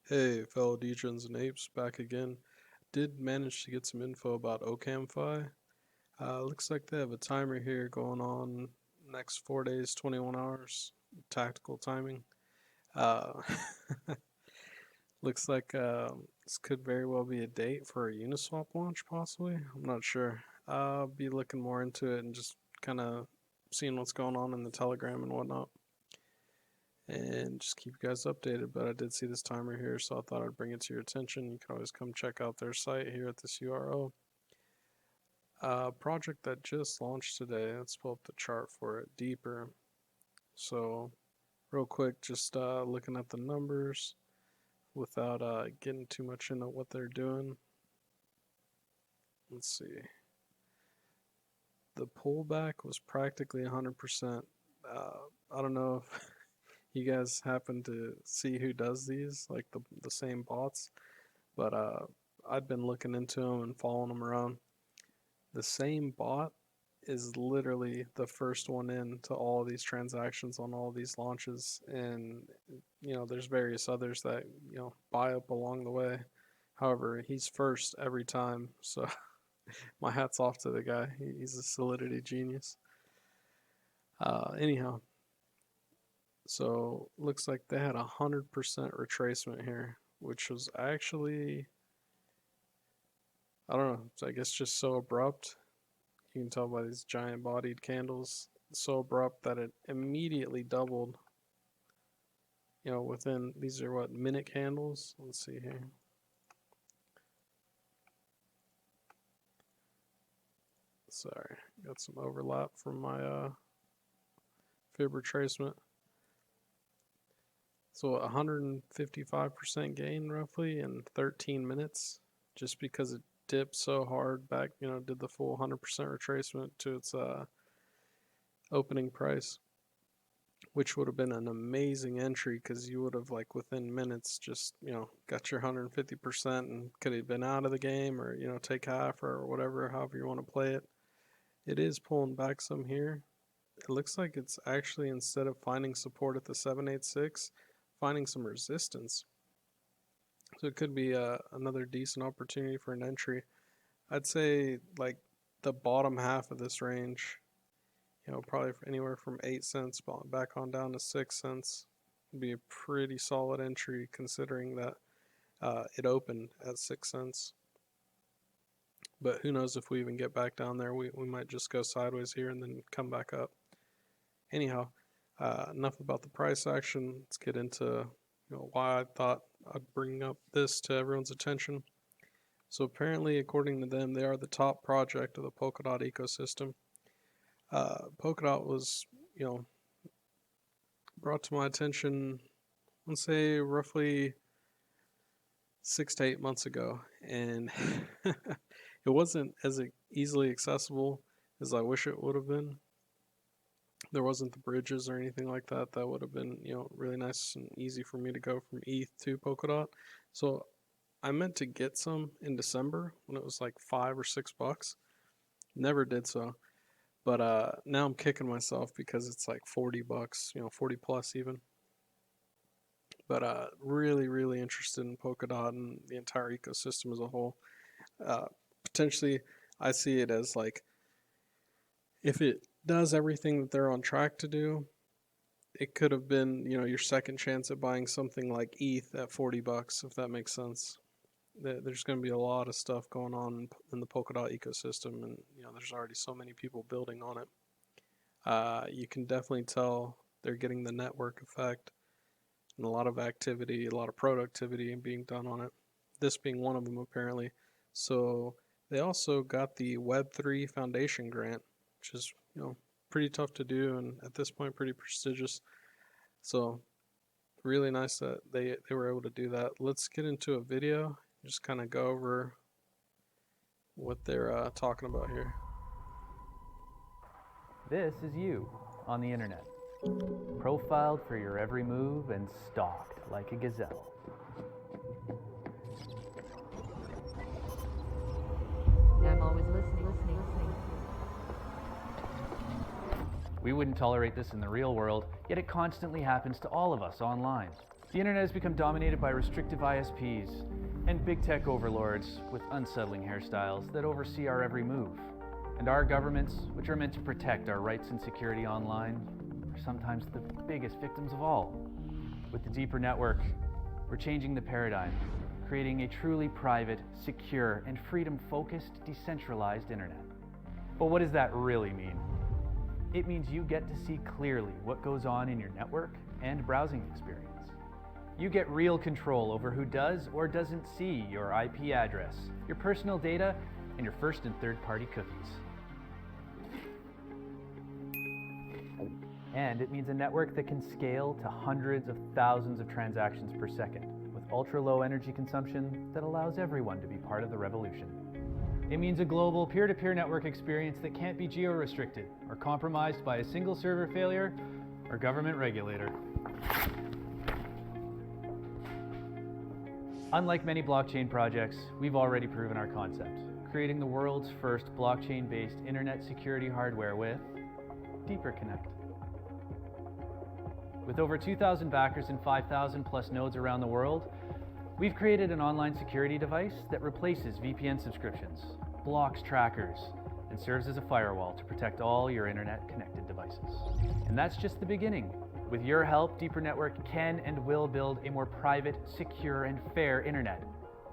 Hey, fellow Degens and Apes, back again. Did manage to get some info about Occamfi. Looks like they have a timer here going on next 4 days, 21 hours, tactical timing. Uh, looks like this could very well be a date for a Uniswap launch, possibly. I'm not sure. I'll be looking more into it and just kind of seeing what's going on in the Telegram and whatnot, and just keep you guys updated. But I did see this timer here, so I thought I'd bring it to your attention. You can always come check out their site here at this URL. Project that just launched today. Let's pull up the chart for it deeper. So, real quick, just looking at the numbers without getting too much into what they're doing. Let's see. The pullback was practically 100%. I don't know if you guys happen to see who does these, like the same bots, but I'd been looking into them and following them around. The same bot is literally the first one in to all of these transactions on all of these launches, and there's various others that buy up along the way. However, he's first every time, so my hat's off to the guy. He's a solidity genius. Anyhow, so looks like they had 100% retracement here, which was actually, I don't know, I guess just so abrupt. You can tell by these giant bodied candles, so abrupt that it immediately doubled. Within, these are what, minute candles? Let's see here. Sorry, got some overlap from my fib retracement. So 155% gain roughly in 13 minutes, just because it dipped so hard back, did the full 100% retracement to its opening price, which would have been an amazing entry because you would have, like, within minutes just got your 150% and could have been out of the game, or take half or whatever, however you want to play it. It is pulling back some here. It looks like it's actually, instead of finding support at the 786, finding some resistance. So it could be another decent opportunity for an entry. I'd say like the bottom half of this range, probably anywhere from 8 cents back on down to 6 cents, would be a pretty solid entry, considering that it opened at 6 cents. But who knows if we even get back down there. We might just go sideways here and then come back up. Anyhow, enough about the price action. Let's get into why I thought I'd bring up this to everyone's attention. So apparently, according to them, they are the top project of the Polkadot ecosystem. Polkadot was, brought to my attention, let's say roughly 6 to 8 months ago, and it wasn't as easily accessible as I wish it would have been. There wasn't the bridges or anything like that. That would have been, really nice and easy for me to go from ETH to Polkadot. So I meant to get some in December when it was like $5 or $6. Never did so. But now I'm kicking myself because it's like $40, 40 plus even. But really, really interested in Polkadot and the entire ecosystem as a whole. Potentially, I see it as like, if it does everything that they're on track to do, it could have been, your second chance at buying something like ETH at $40, if that makes sense. There's going to be a lot of stuff going on in the Polkadot ecosystem, and there's already so many people building on it. You can definitely tell they're getting the network effect, and a lot of activity, a lot of productivity being done on it. This being one of them, apparently. So they also got the Web3 Foundation grant, which is pretty tough to do, and at this point pretty prestigious. So really nice that they were able to do that. Let's get into a video, just kind of go over what they're talking about here. This is you on the internet, profiled for your every move and stalked like a gazelle. I'm always listening. We wouldn't tolerate this in the real world, yet it constantly happens to all of us online. The internet has become dominated by restrictive ISPs and big tech overlords with unsettling hairstyles that oversee our every move. And our governments, which are meant to protect our rights and security online, are sometimes the biggest victims of all. With the deeper network, we're changing the paradigm, creating a truly private, secure, and freedom-focused, decentralized internet. But what does that really mean? It means you get to see clearly what goes on in your network and browsing experience. You get real control over who does or doesn't see your IP address, your personal data, and your first and third-party cookies. And it means a network that can scale to hundreds of thousands of transactions per second, with ultra-low energy consumption that allows everyone to be part of the revolution. It means a global peer-to-peer network experience that can't be geo-restricted or compromised by a single server failure or government regulator. Unlike many blockchain projects, we've already proven our concept, creating the world's first blockchain-based internet security hardware with Deeper Connect. With over 2,000 backers and 5,000 plus nodes around the world, we've created an online security device that replaces VPN subscriptions, blocks trackers, and serves as a firewall to protect all your internet-connected devices. And that's just the beginning. With your help, Deeper Network can and will build a more private, secure, and fair internet.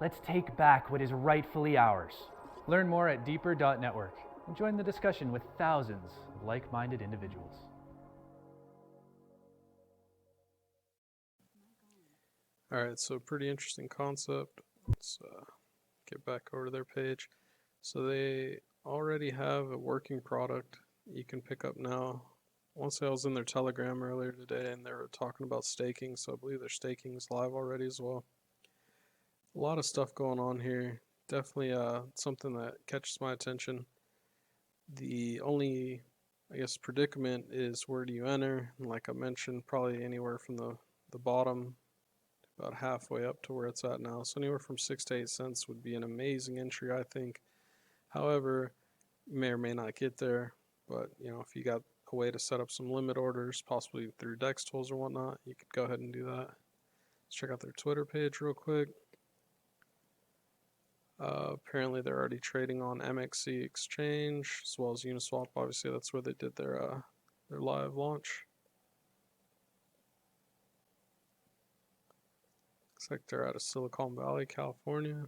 Let's take back what is rightfully ours. Learn more at deeper.network and join the discussion with thousands of like-minded individuals. All right, so pretty interesting concept. Let's get back over to their page. So they already have a working product you can pick up now. Once I was in their Telegram earlier today, and they were talking about staking, so I believe their staking is live already as well. A lot of stuff going on here. Definitely something that catches my attention. The only, I guess, predicament is where do you enter? And like I mentioned, probably anywhere from the bottom about halfway up to where it's at now. So anywhere from 6 to 8 cents would be an amazing entry, I think. However, you may or may not get there, but you know, if you got a way to set up some limit orders, possibly through DEX tools or whatnot, you could go ahead and do that. Let's check out their Twitter page real quick. Apparently they're already trading on MXC Exchange as well as Uniswap. Obviously that's where they did their live launch. Looks like they're out of Silicon Valley, California.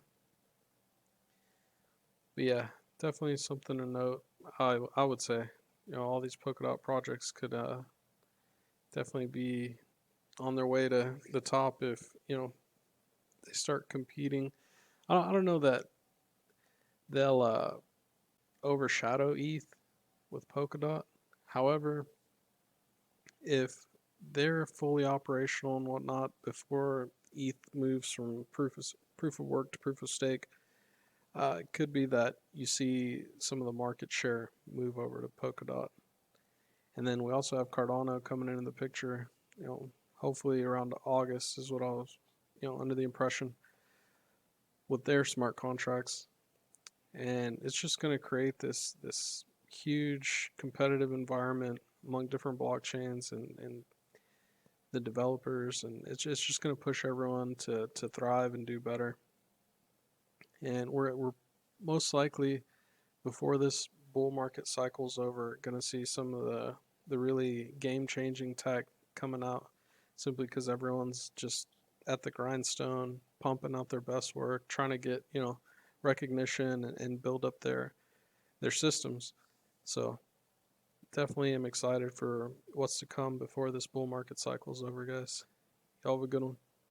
But yeah, definitely something to note. I would say, you know, all these Polkadot projects could definitely be on their way to the top if, you know, they start competing. I don't know that they'll overshadow ETH with Polkadot. However, if they're fully operational and whatnot before ETH moves from proof of work to proof of stake, it could be that you see some of the market share move over to Polkadot. And then we also have Cardano coming into the picture, you know, hopefully around August is what I was, you know, under the impression with their smart contracts. And it's just going to create this huge competitive environment among different blockchains and the developers, and it's just going to push everyone to thrive and do better. And we're most likely, before this bull market cycle's over, going to see some of the really game-changing tech coming out, simply because everyone's just at the grindstone, pumping out their best work, trying to get, you know, recognition and build up their systems. So definitely am excited for what's to come before this bull market cycle's over, guys. Y'all have a good one.